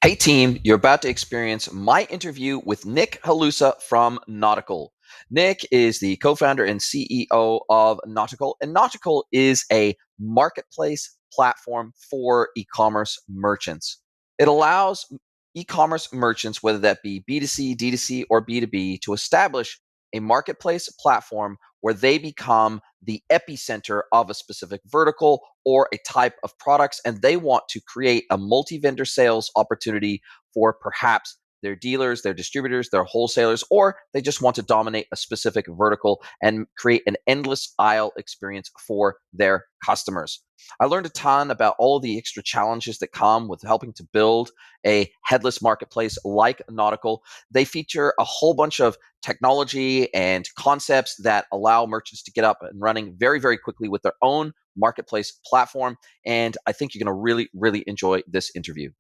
Hey team, you're about to experience my interview with Nick HALUSA from Nautical. Nick is the co-founder and CEO of Nautical, and Nautical is a marketplace platform for e-commerce merchants. It allows e-commerce merchants, whether that be B2C, D2C, or B2B, to establish a marketplace platform where they become the epicenter of a specific vertical or a type of products, and they want to create a multi-vendor sales opportunity for perhaps their dealers, their distributors, their wholesalers, or they just want to dominate a specific vertical and create an endless aisle experience for their customers. I learned a ton about all of the extra challenges that come with helping to build a headless marketplace like Nautical. They feature a whole bunch of technology and concepts that allow merchants to get up and running very, very quickly with their own marketplace platform. And I think you're going to really, really enjoy this interview.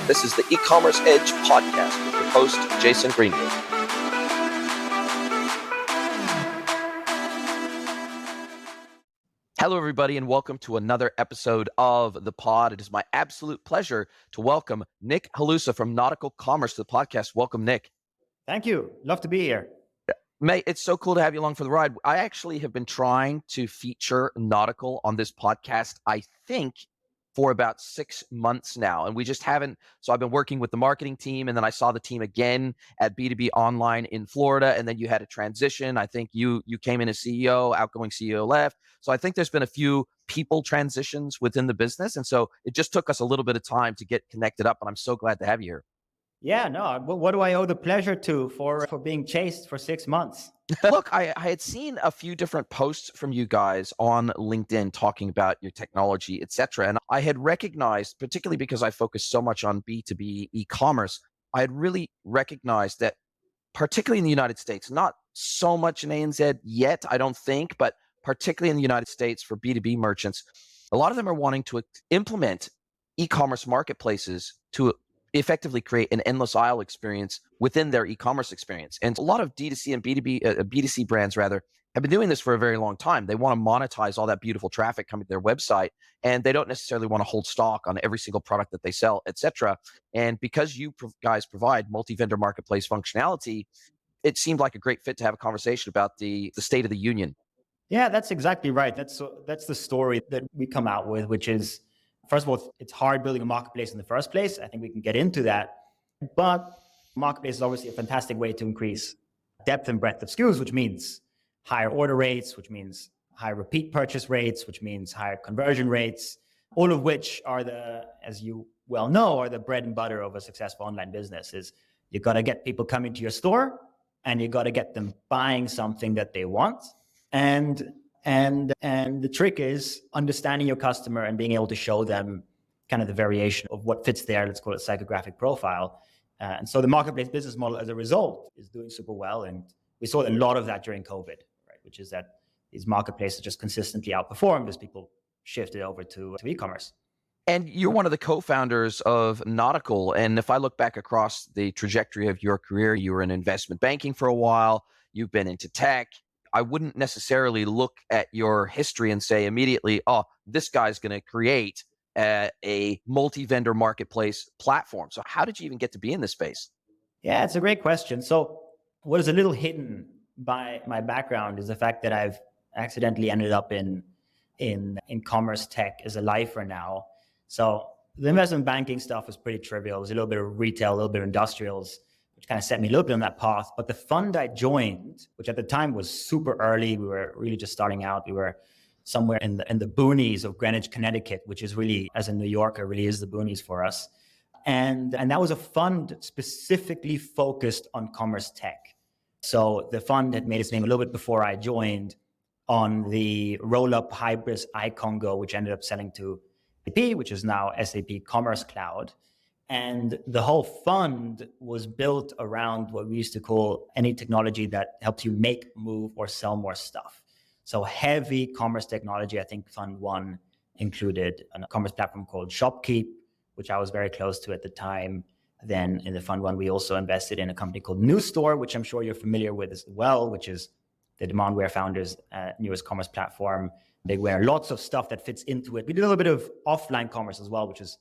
This is the E-commerce Edge podcast with your host, Jason Greenwood. Hello, everybody, and welcome to another episode of the pod. It is my absolute pleasure to welcome Nick HALUSA from Nautical Commerce to the podcast. Welcome, Nick. Thank you. Love to be here. Mate, it's so cool to have you along for the ride. I actually have been trying to feature Nautical on this podcast, I think, for about 6 months now, and we just haven't. So I've been working with the marketing team, and then I saw the team again at B2B Online in Florida, and then you had a transition. I think you came in as CEO, outgoing CEO left. So I think there's been a few people transitions within the business, and so it just took us a little bit of time to get connected up, and I'm so glad to have you here. Yeah, no, what do I owe the pleasure to for being chased for 6 months? Look, I had seen a few different posts from you guys on LinkedIn talking about your technology, etc. And I had recognized, particularly because I focus so much on B2B e-commerce, I had really recognized that, particularly in the United States, not so much in ANZ yet, I don't think, but particularly in the United States for B2B merchants, a lot of them are wanting to implement e-commerce marketplaces to effectively create an endless aisle experience within their e-commerce experience. And a lot of D2C and B2C brands rather have been doing this for a very long time. They want to monetize all that beautiful traffic coming to their website, and they don't necessarily want to hold stock on every single product that they sell, etc. And because you guys provide multi-vendor marketplace functionality, it seemed like a great fit to have a conversation about the state of the union. Yeah, that's exactly right. That's the story that we come out with, which is, first of all, it's hard building a marketplace in the first place. I think we can get into that. But marketplace is obviously a fantastic way to increase depth and breadth of SKUs, which means higher order rates, which means higher repeat purchase rates, which means higher conversion rates, all of which are as you well know, are the bread and butter of a successful online business. Is you got to get people coming to your store, and you got to get them buying something that they want. And the trick is understanding your customer and being able to show them kind of the variation of what fits their, let's call it, psychographic profile. And so the marketplace business model, as a result, is doing super well. And we saw a lot of that during COVID, right? Which is that these marketplaces just consistently outperformed as people shifted over to e-commerce. And you're one of the co-founders of Nautical. And if I look back across the trajectory of your career, you were in investment banking for a while, you've been into tech. I wouldn't necessarily look at your history and say immediately, oh, this guy's going to create a multi-vendor marketplace platform. So how did you even get to be in this space? Yeah, it's a great question. So what is a little hidden by my background is the fact that I've accidentally ended up in commerce tech as a lifer now. So the investment banking stuff was pretty trivial. It was a little bit of retail, a little bit of industrials, which kind of set me a little bit on that path. But the fund I joined, which at the time was super early, we were really just starting out. We were somewhere in the boonies of Greenwich, Connecticut, which is really, as a New Yorker, really is the boonies for us. And that was a fund specifically focused on commerce tech. So the fund had made its name a little bit before I joined on the roll-up Hybris iCongo, which ended up selling to SAP, which is now SAP Commerce Cloud. And the whole fund was built around what we used to call any technology that helps you make, move, or sell more stuff. So heavy commerce technology. I think Fund 1 included a commerce platform called ShopKeep, which I was very close to at the time. Then in the Fund 1, we also invested in a company called New Store, which I'm sure you're familiar with as well, which is the Demandware founders' newest commerce platform. They wear lots of stuff that fits into it. We did a little bit of offline commerce as well, which is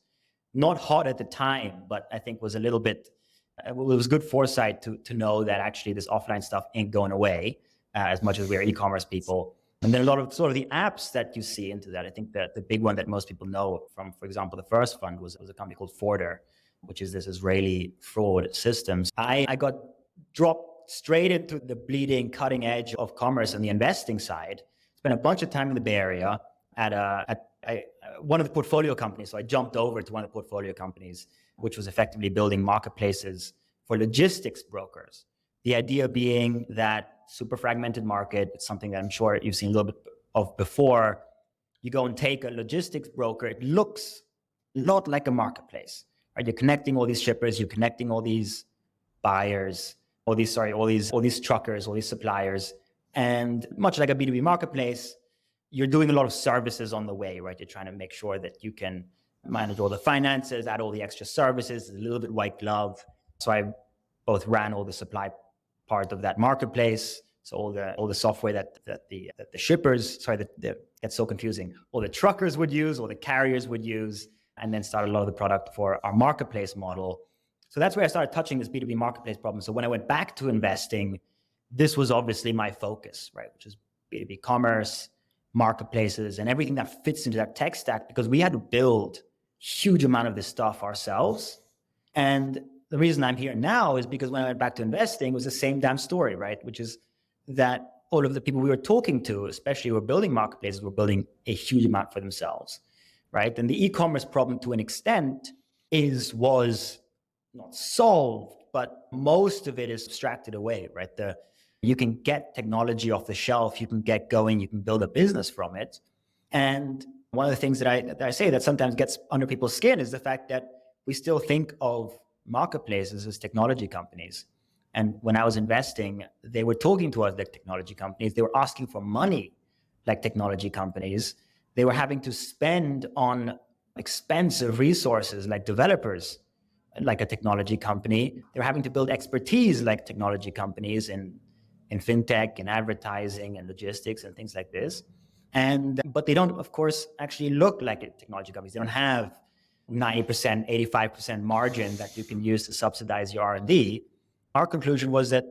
not hot at the time, but I think was a little bit, it was good foresight to know that actually this offline stuff ain't going away as much as we're e-commerce people. And then a lot of sort of the apps that you see into that. I think that the big one that most people know from, for example, the first fund was a company called Forder, which is this Israeli fraud systems. I got dropped straight into the bleeding cutting edge of commerce on the investing side. Spent a bunch of time in the Bay Area at one of the portfolio companies. So I jumped over to one of the portfolio companies, which was effectively building marketplaces for logistics brokers. The idea being that super fragmented market, it's something that I'm sure you've seen a little bit of before. You go and take a logistics broker, it looks a lot like a marketplace, right? You're connecting all these shippers, you're connecting all these buyers, all these truckers, all these suppliers. And much like a B2B marketplace, you're doing a lot of services on the way, right? You're trying to make sure that you can manage all the finances, add all the extra services, a little bit white glove. So I both ran all the supply part of that marketplace. So all the software that the shippers, that gets so confusing, all the truckers would use, all the carriers would use, and then started a lot of the product for our marketplace model. So that's where I started touching this B2B marketplace problem. So when I went back to investing, this was obviously my focus, right? Which is B2B commerce, marketplaces, and everything that fits into that tech stack, because we had to build huge amount of this stuff ourselves. And the reason I'm here now is because when I went back to investing, it was the same damn story, right? Which is that all of the people we were talking to, especially who were building marketplaces, were building a huge amount for themselves, right? And the e-commerce problem, to an extent, was not solved, but most of it is abstracted away, right? You can get technology off the shelf, you can get going, you can build a business from it. And one of the things that I say that sometimes gets under people's skin is the fact that we still think of marketplaces as technology companies. And when I was investing, they were talking to us like technology companies. They were asking for money like technology companies. They were having to spend on expensive resources like developers, like a technology company. They're having to build expertise like technology companies in fintech and advertising and logistics and things like this. But they don't, of course, actually look like technology companies. They don't have 90%, 85% margin that you can use to subsidize your R&D. Our conclusion was that,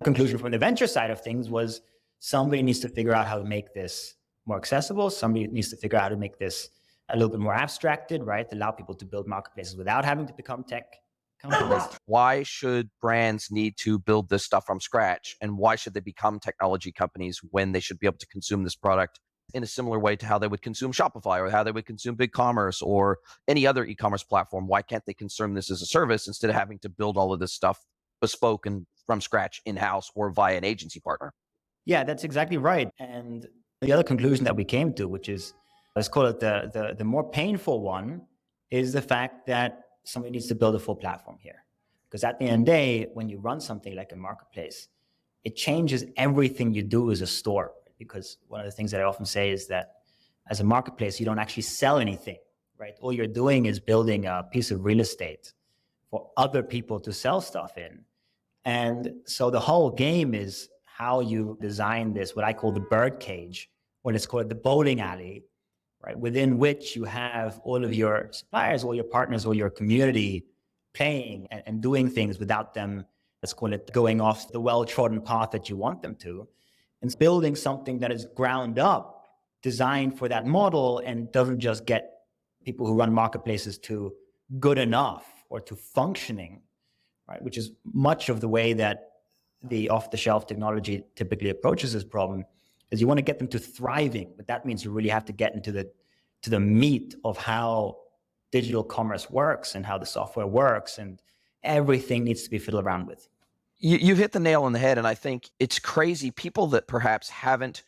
conclusion from the venture side of things was somebody needs to figure out how to make this more accessible. Somebody needs to figure out how to make this a little bit more abstracted, right? Allow people to build marketplaces without having to become tech companies. Why should brands need to build this stuff from scratch? And why should they become technology companies when they should be able to consume this product in a similar way to how they would consume Shopify or how they would consume BigCommerce or any other e-commerce platform? Why can't they consume this as a service instead of having to build all of this stuff bespoke and from scratch in-house or via an agency partner? Yeah, that's exactly right. And the other conclusion that we came to, which is, let's call it the more painful one, is the fact that somebody needs to build a full platform here. Because at the end of the day, when you run something like a marketplace, it changes everything you do as a store. Because one of the things that I often say is that as a marketplace, you don't actually sell anything, right? All you're doing is building a piece of real estate for other people to sell stuff in. And so the whole game is how you design this, what I call the bird cage, or let's call it the bowling alley, right? Within which you have all of your suppliers, all your partners, all your community playing and doing things without them, let's call it, going off the well-trodden path that you want them to. And building something that is ground up, designed for that model, and doesn't just get people who run marketplaces to good enough or to functioning, right? Which is much of the way that the off-the-shelf technology typically approaches this problem, is you want to get them to thriving, but that means you really have to get into the meat of how digital commerce works and how the software works, and everything needs to be fiddled around with. You've hit the nail on the head, and I think it's crazy. People that perhaps haven't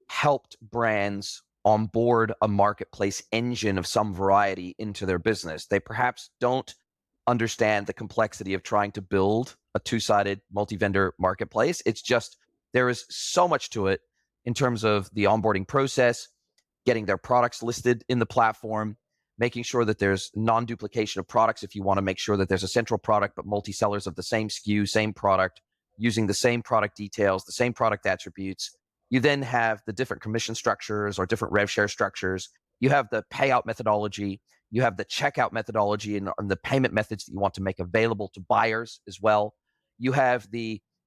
helped brands onboard a marketplace engine of some variety into their business, they perhaps don't understand the complexity of trying to build a two-sided multi-vendor marketplace. It's just, there is so much to it in terms of the onboarding process, getting their products listed in the platform, making sure that there's non-duplication of products if you want to make sure that there's a central product but multi-sellers of the same SKU, same product, using the same product details, the same product attributes. You then have the different commission structures or different rev share structures. You have the payout methodology. You have the checkout methodology and the payment methods that you want to make available to buyers as well. You have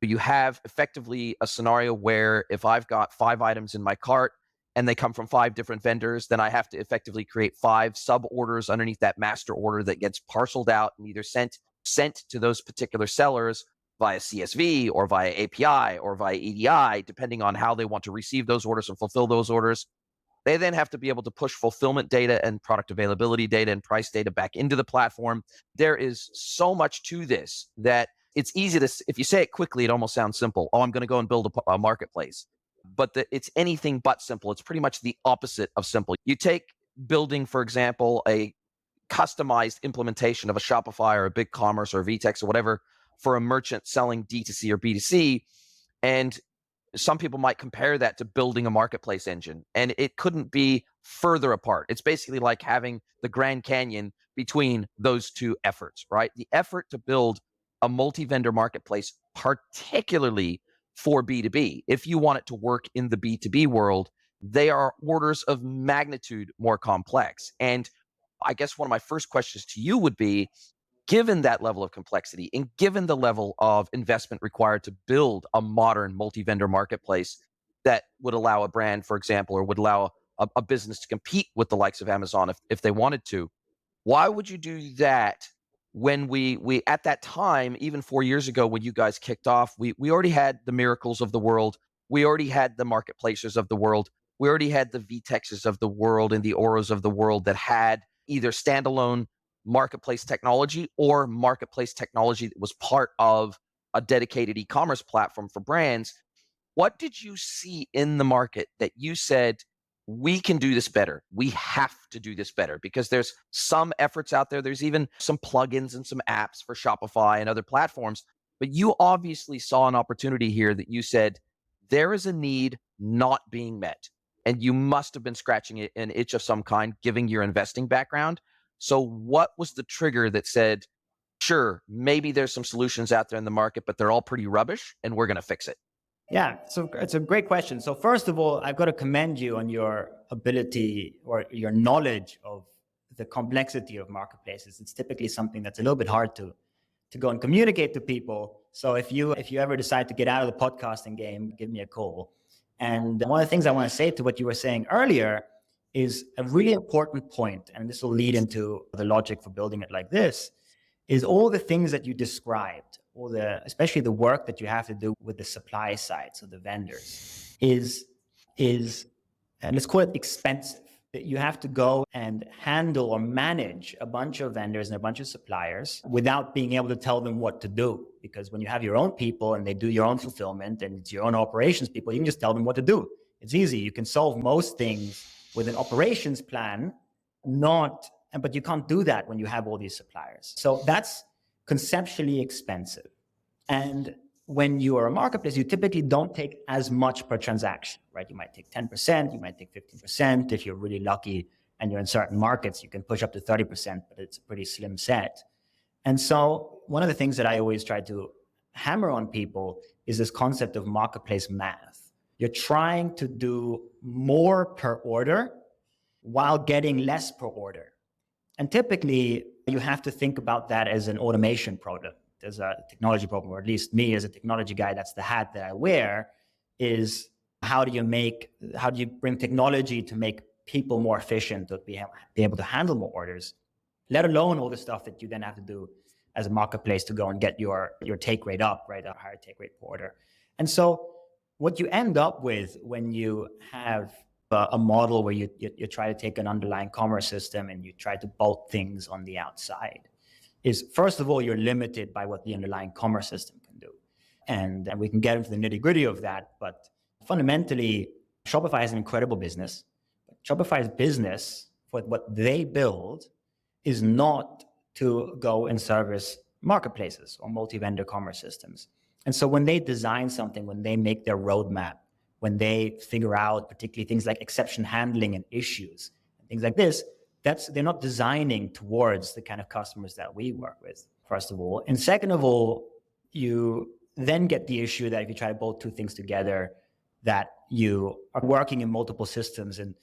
effectively a scenario where if I've got 5 items in my cart and they come from 5 different vendors, then I have to effectively create 5 sub orders underneath that master order that gets parceled out and either sent to those particular sellers via CSV or via API or via EDI, depending on how they want to receive those orders and fulfill those orders. They then have to be able to push fulfillment data and product availability data and price data back into the platform. There is so much to this that it's easy to, if you say it quickly, it almost sounds simple. Oh, I'm going to go and build a marketplace. But it's anything but simple. It's pretty much the opposite of simple. You take building, for example, a customized implementation of a Shopify or a BigCommerce or VTEX or whatever for a merchant selling D2C or B2C, and some people might compare that to building a marketplace engine, and it couldn't be further apart. It's basically like having the Grand Canyon between those two efforts, right? The effort to build a multi-vendor marketplace, particularly for B2B, if you want it to work in the B2B world, they are orders of magnitude more complex. And I guess one of my first questions to you would be, given that level of complexity and given the level of investment required to build a modern multi-vendor marketplace that would allow a brand, for example, or would allow a business to compete with the likes of Amazon if they wanted to, why would you do that when we at that time, even 4 years ago when you guys kicked off, we already had the Miracles of the world, we already had the marketplaces of the world, we already had the VTEXs of the world and the Oros of the world that had either standalone marketplace technology or marketplace technology that was part of a dedicated e-commerce platform for brands. What did you see in the market that you said, we can do this better? We have to do this better? Because there's some efforts out there. There's even some plugins and some apps for Shopify and other platforms. But you obviously saw an opportunity here that you said, there is a need not being met. And you must have been scratching an itch of some kind, given your investing background. So what was the trigger that said, sure, maybe there's some solutions out there in the market, but they're all pretty rubbish and we're going to fix it? Yeah, so it's a great question. So first of all, I've got to commend you on your ability or your knowledge of the complexity of marketplaces. It's typically something that's a little bit hard to go and communicate to people. So if you ever decide to get out of the podcasting game, give me a call. And one of the things I want to say to what you were saying earlier is a really important point, and this will lead into the logic for building it like this, is all the things that you described, especially the work that you have to do with the supply side, so the vendors, is and let's call it expensive. That you have to go and handle or manage a bunch of vendors and a bunch of suppliers without being able to tell them what to do. Because when you have your own people and they do your own fulfillment and it's your own operations people, you can just tell them what to do. It's easy. You can solve most things with an operations plan, but you can't do that when you have all these suppliers. So that's conceptually expensive. And when you are a marketplace, you typically don't take as much per transaction, right? You might take 10%, you might take 15%. If you're really lucky and you're in certain markets, you can push up to 30%, but it's a pretty slim set. And so one of the things that I always try to hammer on people is this concept of marketplace math. You're trying to do more per order while getting less per order. And typically, you have to think about that as an automation problem. There's a technology problem, or at least me as a technology guy, that's the hat that I wear, is how do you bring technology to make people more efficient, to be able to handle more orders, let alone all the stuff that you then have to do as a marketplace to go and get your take rate up, right? A higher take rate per order. And so what you end up with when you have a model where you try to take an underlying commerce system and you try to bolt things on the outside is, first of all, you're limited by what the underlying commerce system can do. And we can get into the nitty gritty of that. But fundamentally, Shopify is an incredible business. Shopify's business, for what they build, is not to go and service marketplaces or multi-vendor commerce systems. And so when they design something, when they make their roadmap, when they figure out particularly things like exception handling and issues, and things like this, they're not designing towards the kind of customers that we work with, first of all. And second of all, you then get the issue that if you try to bolt two things together, that you are working in multiple systems. And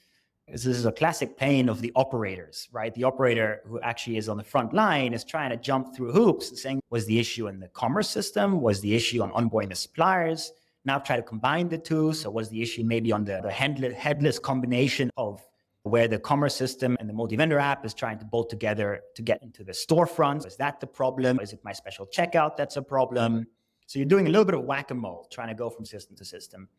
This is a classic pain of the operators, right? The operator who actually is on the front line is trying to jump through hoops, saying, was the issue in the commerce system? Was the issue on onboarding the suppliers? Now try to combine the two. So was the issue maybe on the headless combination of where the commerce system and the multi-vendor app is trying to bolt together to get into the storefront? Is that the problem? Is it my special checkout that's a problem? So you're doing a little bit of whack-a-mole, trying to go from system to system.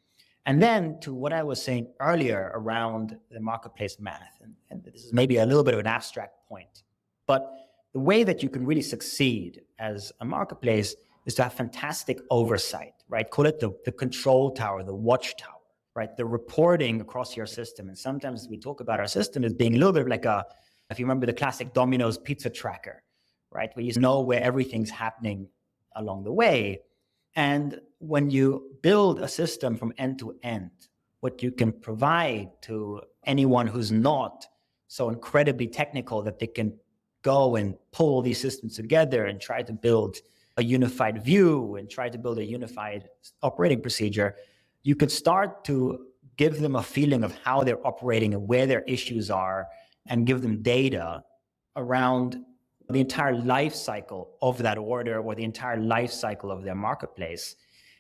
And then to what I was saying earlier around the marketplace math, and this is maybe a little bit of an abstract point, but the way that you can really succeed as a marketplace is to have fantastic oversight, right? Call it the control tower, the watchtower, right? The reporting across your system. And sometimes we talk about our system as being a little bit like if you remember the classic Domino's pizza tracker, right? Where you know where everything's happening along the way. And when you build a system from end to end, what you can provide to anyone who's not so incredibly technical that they can go and pull these systems together and try to build a unified view and try to build a unified operating procedure, you could start to give them a feeling of how they're operating and where their issues are, and give them data around the entire life cycle of that order or the entire life cycle of their marketplace.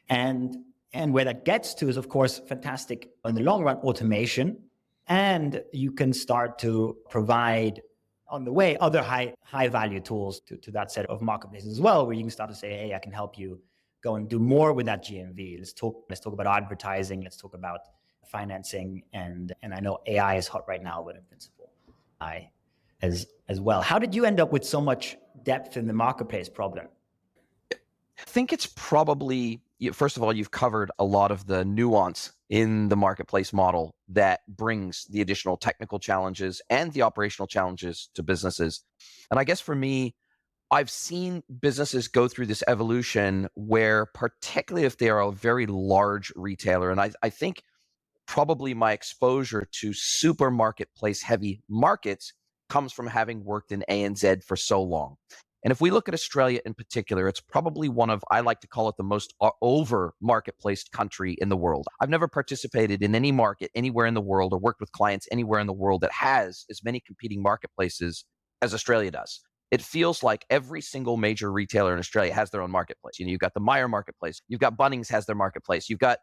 And where that gets to is, of course, fantastic in the long run automation. And you can start to provide on the way other high value tools to that set of marketplaces as well, where you can start to say, hey, I can help you go and do more with that GMV. Let's talk about advertising. Let's talk about financing. And I know AI is hot right now, but in principle, AI as well. How did you end up with so much depth in the marketplace problem? I think it's probably, first of all, you've covered a lot of the nuance in the marketplace model that brings the additional technical challenges and the operational challenges to businesses. And I guess for me, I've seen businesses go through this evolution where, particularly if they are a very large retailer, and I think probably my exposure to super marketplace heavy markets comes from having worked in ANZ for so long. And if we look at Australia in particular, it's probably one of, I like to call it the most over marketplace country in the world. I've never participated in any market anywhere in the world or worked with clients anywhere in the world that has as many competing marketplaces as Australia does. It feels like every single major retailer in Australia has their own marketplace. You know, you've got the Myer marketplace, you've got Bunnings has their marketplace, you've got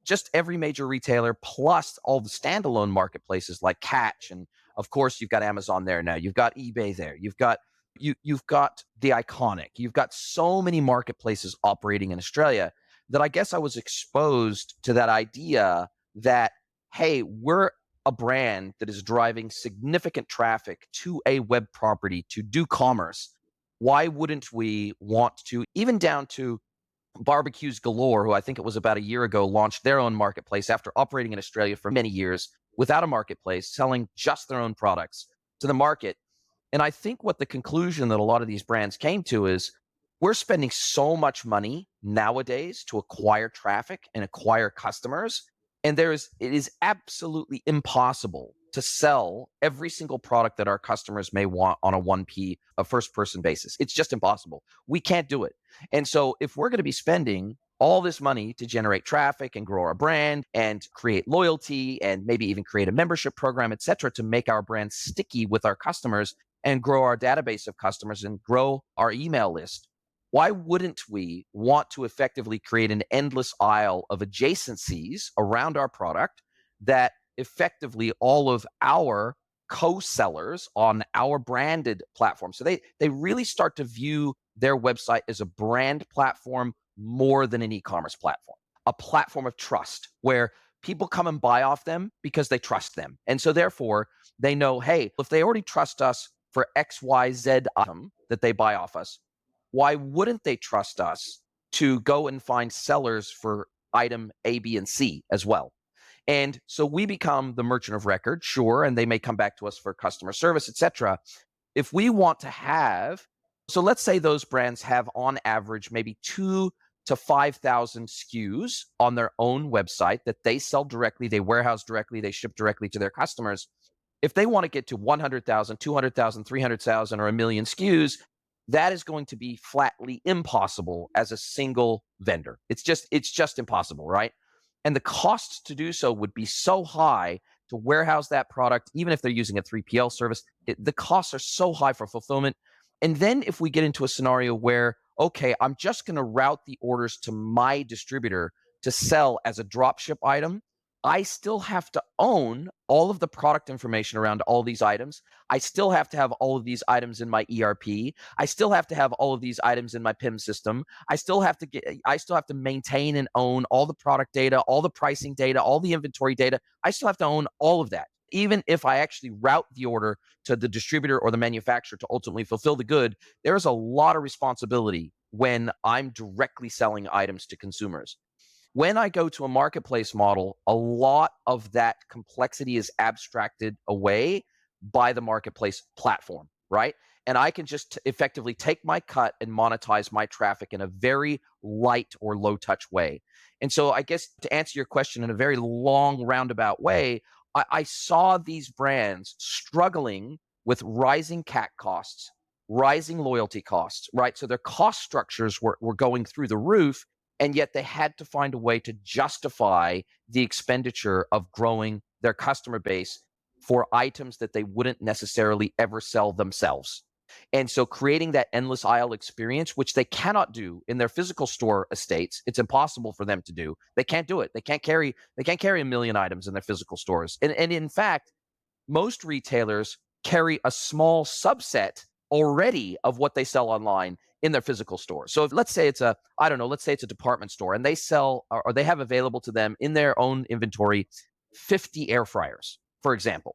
just every major retailer, plus all the standalone marketplaces like Catch, and of course you've got Amazon there now. You've got eBay there. You've got the Iconic. You've got so many marketplaces operating in Australia that I guess I was exposed to that idea that, hey, we're a brand that is driving significant traffic to a web property to do commerce. Why wouldn't we want to, even down to Barbecues Galore, who I think it was about a year ago, launched their own marketplace after operating in Australia for many years without a marketplace, selling just their own products to the market. And I think what the conclusion that a lot of these brands came to is, we're spending so much money nowadays to acquire traffic and acquire customers, and it is absolutely impossible to sell every single product that our customers may want on a 1P, a first person basis. It's just impossible. We can't do it. And so if we're going to be spending all this money to generate traffic and grow our brand and create loyalty and maybe even create a membership program, et cetera, to make our brand sticky with our customers and grow our database of customers and grow our email list, why wouldn't we want to effectively create an endless aisle of adjacencies around our product that effectively all of our co-sellers on our branded platform, so they really start to view their website as a brand platform more than an e-commerce platform, a platform of trust where people come and buy off them because they trust them. And so therefore they know, hey, if they already trust us for XYZ item that they buy off us, why wouldn't they trust us to go and find sellers for item A, B, and C as well? And so we become the merchant of record, sure, and they may come back to us for customer service, et cetera. If we want to have, so let's say those brands have on average maybe 2,000 to 5,000 SKUs on their own website that they sell directly, they warehouse directly, they ship directly to their customers. If they want to get to 100,000, 200,000, 300,000, or a million SKUs, that is going to be flatly impossible as a single vendor. It's just impossible, right? And the cost to do so would be so high to warehouse that product, even if they're using a 3PL service. The costs are so high for fulfillment. And then if we get into a scenario where, okay, I'm just going to route the orders to my distributor to sell as a dropship item, I still have to own all of the product information around all these items. I still have to have all of these items in my ERP. I still have to have all of these items in my PIM system. I still have to maintain and own all the product data, all the pricing data, all the inventory data. I still have to own all of that. Even if I actually route the order to the distributor or the manufacturer to ultimately fulfill the good, there is a lot of responsibility when I'm directly selling items to consumers. When I go to a marketplace model, a lot of that complexity is abstracted away by the marketplace platform, right? And I can just effectively take my cut and monetize my traffic in a very light or low touch way. And so, I guess to answer your question in a very long, roundabout way, I saw these brands struggling with rising CAC costs, rising loyalty costs, right? So their cost structures were going through the roof, and yet they had to find a way to justify the expenditure of growing their customer base for items that they wouldn't necessarily ever sell themselves. And so creating that endless aisle experience, which they cannot do in their physical store estates, it's impossible for them to do. They can't do it. They can't carry a million items in their physical stores. And in fact, most retailers carry a small subset already of what they sell online in their physical store. So if, let's say it's a department store, and they sell, or they have available to them in their own inventory 50 air fryers, for example.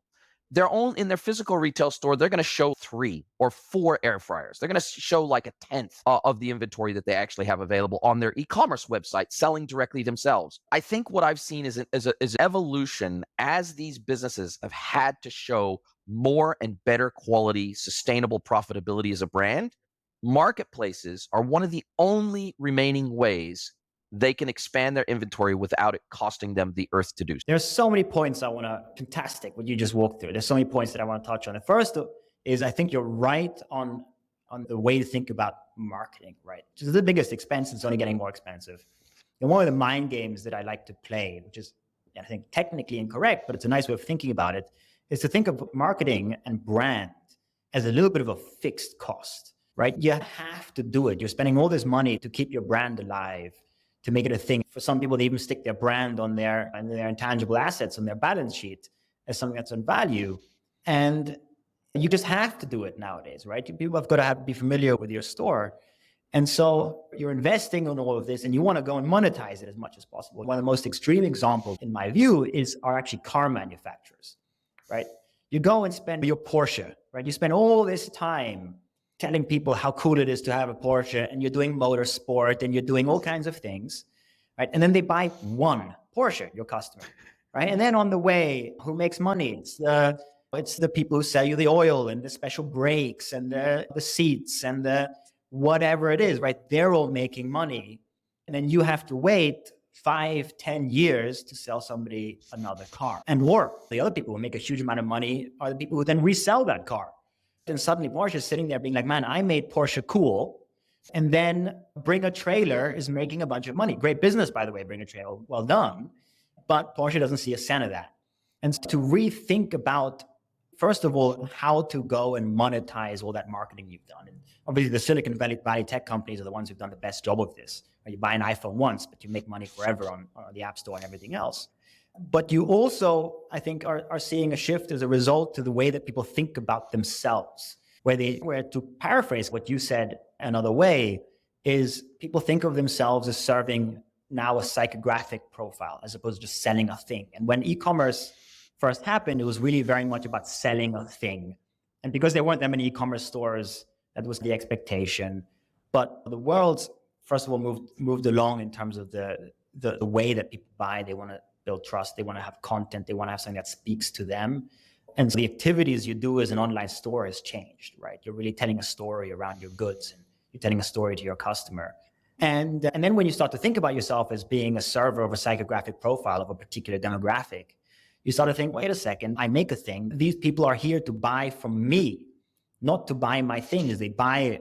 In their physical retail store, they're going to show 3 or 4 air fryers. They're going to show like a tenth of the inventory that they actually have available on their e-commerce website, selling directly themselves. I think what I've seen is an evolution as these businesses have had to show more and better quality, sustainable profitability as a brand. Marketplaces are one of the only remaining ways they can expand their inventory without it costing them the earth to do so. There's so many points fantastic what you just walked through. There's so many points that I want to touch on. The first is, I think you're right on the way to think about marketing, right? Which is the biggest expense. It's only getting more expensive. And one of the mind games that I like to play, which is, I think, technically incorrect, but it's a nice way of thinking about it, is to think of marketing and brand as a little bit of a fixed cost, right? You have to do it. You're spending all this money to keep your brand alive, to make it a thing. For some people, they even stick their brand on their intangible assets on their balance sheet as something that's on value. And you just have to do it nowadays, right? People have got to be familiar with your store. And so you're investing in all of this, and you want to go and monetize it as much as possible. One of the most extreme examples, in my view, are actually car manufacturers, right? You go and spend your Porsche, right? You spend all this time telling people how cool it is to have a Porsche, and you're doing motorsport, and you're doing all kinds of things, right? And then they buy one Porsche, your customer, right? And then on the way, who makes money? It's the people who sell you the oil and the special brakes and the seats and the whatever it is, right? They're all making money. And then you have to wait 5-10 years to sell somebody another car. Or the other people who make a huge amount of money are the people who then resell that car. And suddenly Porsche is sitting there being like, man, I made Porsche cool. And then Bring a Trailer is making a bunch of money. Great business, by the way, Bring a Trailer. Well done. But Porsche doesn't see a cent of that. And to rethink about, first of all, how to go and monetize all that marketing you've done. And obviously, the Silicon Valley tech companies are the ones who've done the best job of this. You buy an iPhone once, but you make money forever on the App Store and everything else. But you also, I think, are seeing a shift as a result to the way that people think about themselves, where to paraphrase what you said another way, is people think of themselves as serving now a psychographic profile as opposed to just selling a thing. And when e-commerce first happened, it was really very much about selling a thing. And because there weren't that many e-commerce stores, that was the expectation. But the world's, first of all, moved along in terms of the way that people buy. They want to build trust. They want to have content. They want to have something that speaks to them. And so the activities you do as an online store has changed, right? You're really telling a story around your goods, and you're telling a story to your customer. And then when you start to think about yourself as being a server of a psychographic profile of a particular demographic, you start to think, wait a second, I make a thing. These people are here to buy from me, not to buy my things. They buy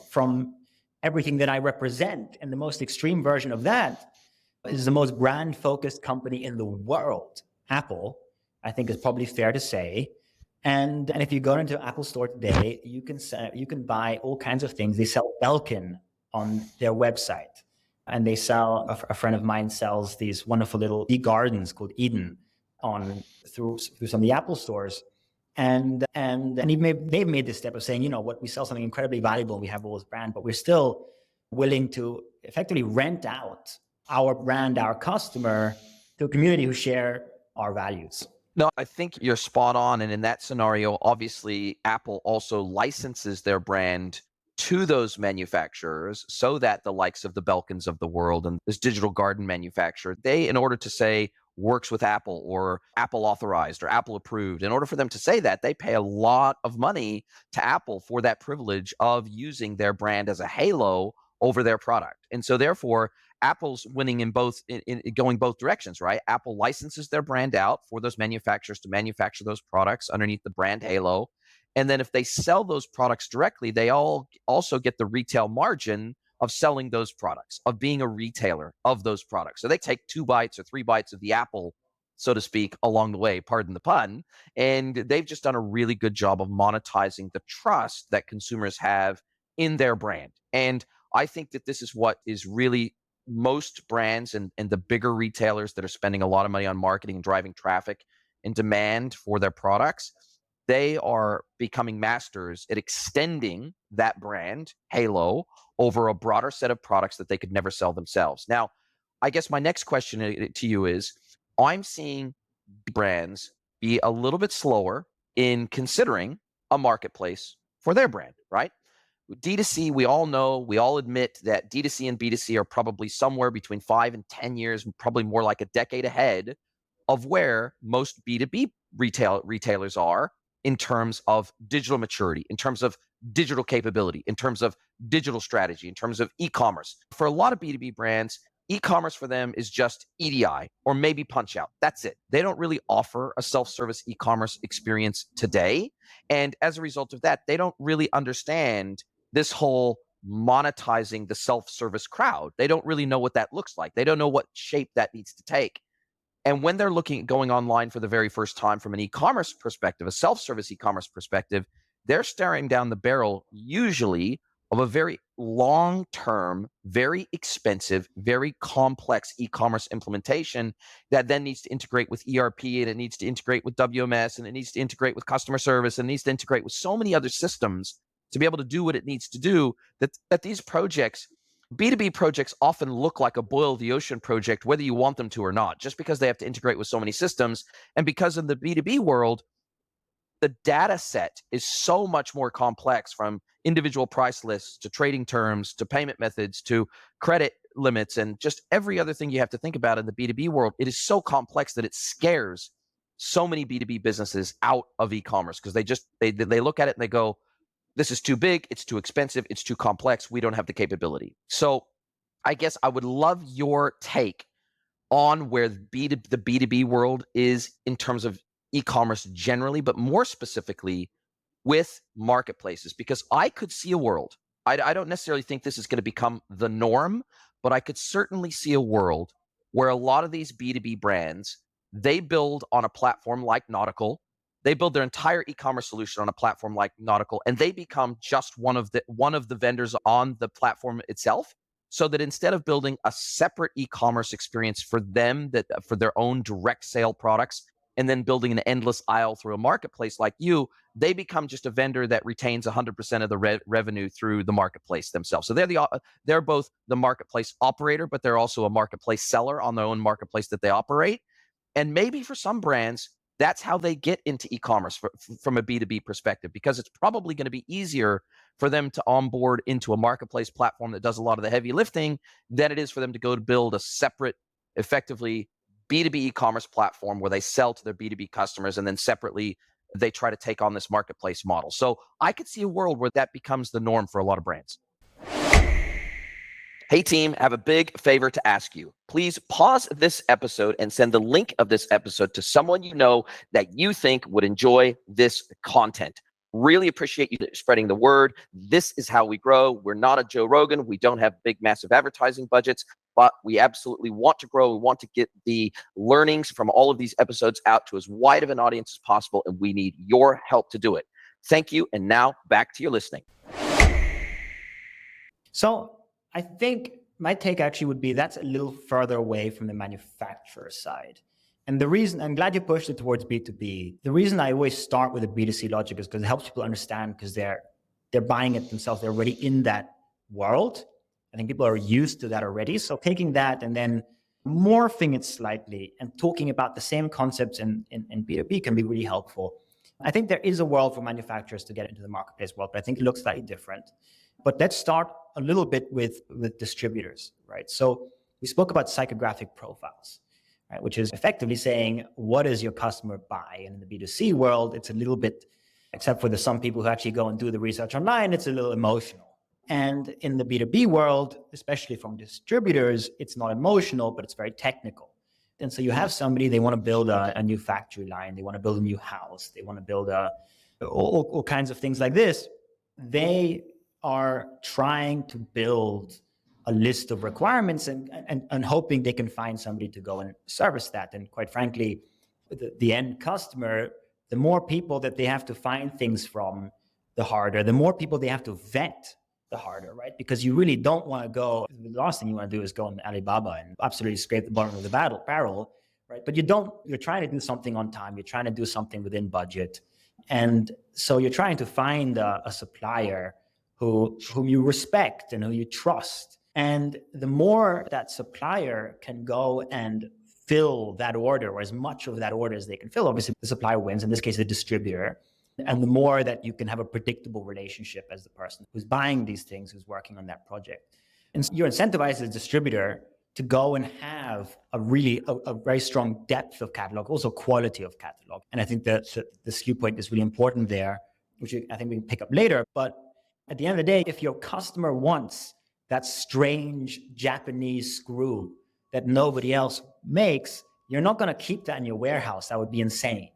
from everything that I represent. And the most extreme version of that is the most brand-focused company in the world, Apple, I think is probably fair to say. And if you go into Apple Store today, you can buy all kinds of things. They sell Belkin on their website, and they sell. A friend of mine sells these wonderful little gardens called Eden on through some of the Apple stores. And they've made this step of saying, what, we sell something incredibly valuable, and we have all this brand, but we're still willing to effectively rent out our brand, our customer, to a community who share our values. No, I think you're spot on. And in that scenario, obviously, Apple also licenses their brand to those manufacturers so that the likes of the Belkins of the world and this digital garden manufacturer, they, in order to say works with Apple or Apple authorized or Apple approved, in order for them to say that, they pay a lot of money to Apple for that privilege of using their brand as a halo over their product. And so therefore, Apple's winning in going both directions, right? Apple licenses their brand out for those manufacturers to manufacture those products underneath the brand halo. And then if they sell those products directly, they all also get the retail margin of selling those products, of being a retailer of those products. So they take 2 bites or 3 bites of the apple, so to speak, along the way, pardon the pun. And they've just done a really good job of monetizing the trust that consumers have in their brand. And I think that this is what is really most brands and the bigger retailers that are spending a lot of money on marketing and driving traffic and demand for their products, they are becoming masters at extending that brand halo over a broader set of products that they could never sell themselves. Now, I guess my next question to you is, I'm seeing brands be a little bit slower in considering a marketplace for their brand, right? D2C, we all know, we all admit that D2C and B2C are probably somewhere between 5 and 10 years, probably more like a decade ahead of where most B2B retailers are in terms of digital maturity, in terms of digital capability, in terms of digital strategy, in terms of e-commerce. For a lot of B2B brands, e-commerce for them is just EDI or maybe punch out. That's it. They don't really offer a self-service e-commerce experience today. And as a result of that, they don't really understand this whole monetizing the self-service crowd. They don't really know what that looks like. They don't know what shape that needs to take. And when they're looking at going online for the very first time from an e-commerce perspective, a self-service e-commerce perspective, they're staring down the barrel usually of a very long-term, very expensive, very complex e-commerce implementation that then needs to integrate with ERP, and it needs to integrate with WMS, and it needs to integrate with customer service, and it needs to integrate with so many other systems to be able to do what it needs to do, that these projects, B2B projects, often look like a boil the ocean project, whether you want them to or not, just because they have to integrate with so many systems. And because in the B2B world, the data set is so much more complex, from individual price lists to trading terms to payment methods to credit limits and just every other thing you have to think about in the B2B world. It is so complex that it scares so many B2B businesses out of e-commerce because they look at it and they go, this is too big, it's too expensive, it's too complex, we don't have the capability. So I guess I would love your take on where the B2B world is in terms of e-commerce generally, but more specifically with marketplaces, because I could see a world. I don't necessarily think this is going to become the norm, but I could certainly see a world where a lot of these B2B brands, they build on a platform like Nautical. They build their entire e-commerce solution on a platform like Nautical, and they become just one of the vendors on the platform itself. So that instead of building a separate e-commerce experience for them, that for their own direct sale products, and then building an endless aisle through a marketplace like you, they become just a vendor that retains 100% of the revenue through the marketplace themselves. So they're both the marketplace operator, but they're also a marketplace seller on their own marketplace that they operate. And maybe for some brands, that's how they get into e-commerce from a B2B perspective, because it's probably going to be easier for them to onboard into a marketplace platform that does a lot of the heavy lifting than it is for them to go to build a separate, effectively B2B e-commerce platform where they sell to their B2B customers, and then separately they try to take on this marketplace model. So I could see a world where that becomes the norm for a lot of brands. Hey team, I have a big favor to ask you. Please pause this episode and send the link of this episode to someone you know that you think would enjoy this content. Really appreciate you spreading the word. This is how we grow. We're not a Joe Rogan. We don't have big, massive advertising budgets, but we absolutely want to grow. We want to get the learnings from all of these episodes out to as wide of an audience as possible, and we need your help to do it. Thank you. And now back to your listening. So I think my take actually would be that's a little further away from the manufacturer side. And the reason, I'm glad you pushed it towards B2B. The reason I always start with a B2C logic is because it helps people understand, because they're buying it themselves. They're already in that world. I think people are used to that already. So taking that and then morphing it slightly and talking about the same concepts in B2B can be really helpful. I think there is a world for manufacturers to get into the marketplace world, but I think it looks slightly different. But let's start a little bit with distributors, right? So we spoke about psychographic profiles, right? Which is effectively saying, what does your customer buy? And in the B2C world, it's a little bit, except for some people who actually go and do the research online, it's a little emotional. And in the B2B world, especially from distributors, it's not emotional, but it's very technical. And so you have somebody, they want to build a new factory line, they want to build a new house, they want to build all kinds of things like this. They are trying to build a list of requirements and hoping they can find somebody to go and service that. And quite frankly, the end customer, the more people that they have to find things from, the harder. The more people they have to vet, the harder, right? Because you really don't want to go, the last thing you want to do is go on Alibaba and absolutely scrape the bottom of the barrel, right? But you're trying to do something on time. You're trying to do something within budget. And so you're trying to find a supplier whom you respect and who you trust. And the more that supplier can go and fill that order, or as much of that order as they can fill, obviously the supplier wins, in this case, the distributor. And the more that you can have a predictable relationship as the person who's buying these things, who's working on that project. And so you're incentivized as a distributor to go and have a very strong depth of catalog, also quality of catalog. And I think that the SKU point is really important there, which I think we can pick up later. But at the end of the day, if your customer wants that strange Japanese screw that nobody else makes, you're not going to keep that in your warehouse. That would be insane.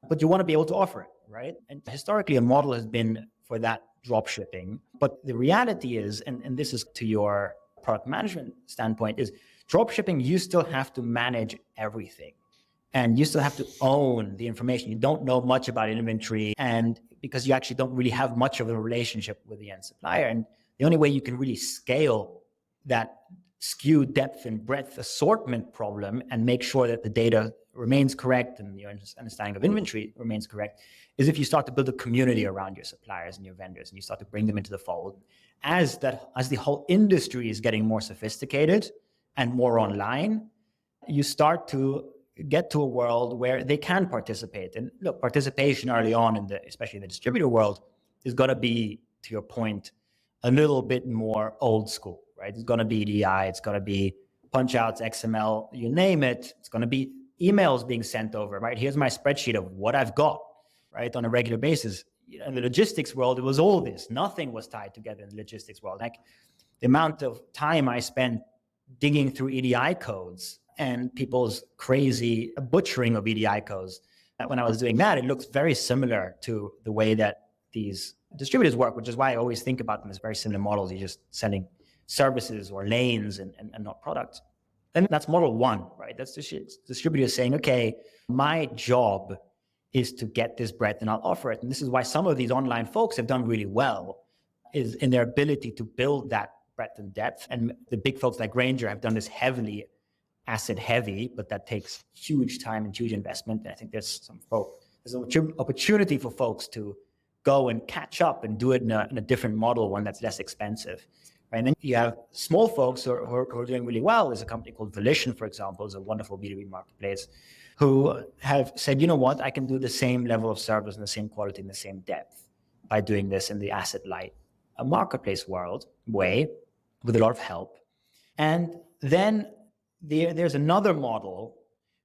But you want to be able to offer it, right? And historically, a model has been for that drop shipping. But the reality is, and this is to your product management standpoint, is drop shipping, you still have to manage everything. And you still have to own the information. You don't know much about inventory, and because you actually don't really have much of a relationship with the end supplier. And the only way you can really scale that SKU depth and breadth assortment problem and make sure that the data remains correct and your understanding of inventory remains correct is if you start to build a community around your suppliers and your vendors, and you start to bring them into the fold. As the whole industry is getting more sophisticated and more online, you start to get to a world where they can participate. And look, participation early on, especially in the distributor world, is going to be, to your point, a little bit more old school, right? It's going to be EDI, it's going to be punch outs, XML, you name it. It's going to be emails being sent over, right? Here's my spreadsheet of what I've got, right, on a regular basis. In the logistics world, it was all this. Nothing was tied together in the logistics world. Like the amount of time I spent digging through EDI codes and people's crazy butchering of EDI codes. When I was doing that, it looks very similar to the way that these distributors work, which is why I always think about them as very similar models. You're just selling services or lanes and not products. And that's model one, right? That's the distributor saying, okay, my job is to get this breadth and I'll offer it. And this is why some of these online folks have done really well, is in their ability to build that breadth and depth. And the big folks like Grainger have done this heavily, asset heavy, but that takes huge time and huge investment. And I think there's an opportunity for folks to go and catch up and do it in a different model, one that's less expensive. Right? And then you have small folks who are doing really well. There's a company called Volition, for example, is a wonderful B2B marketplace, who have said, you know what, I can do the same level of service and the same quality and the same depth by doing this in the asset light marketplace way with a lot of help. And then there's another model,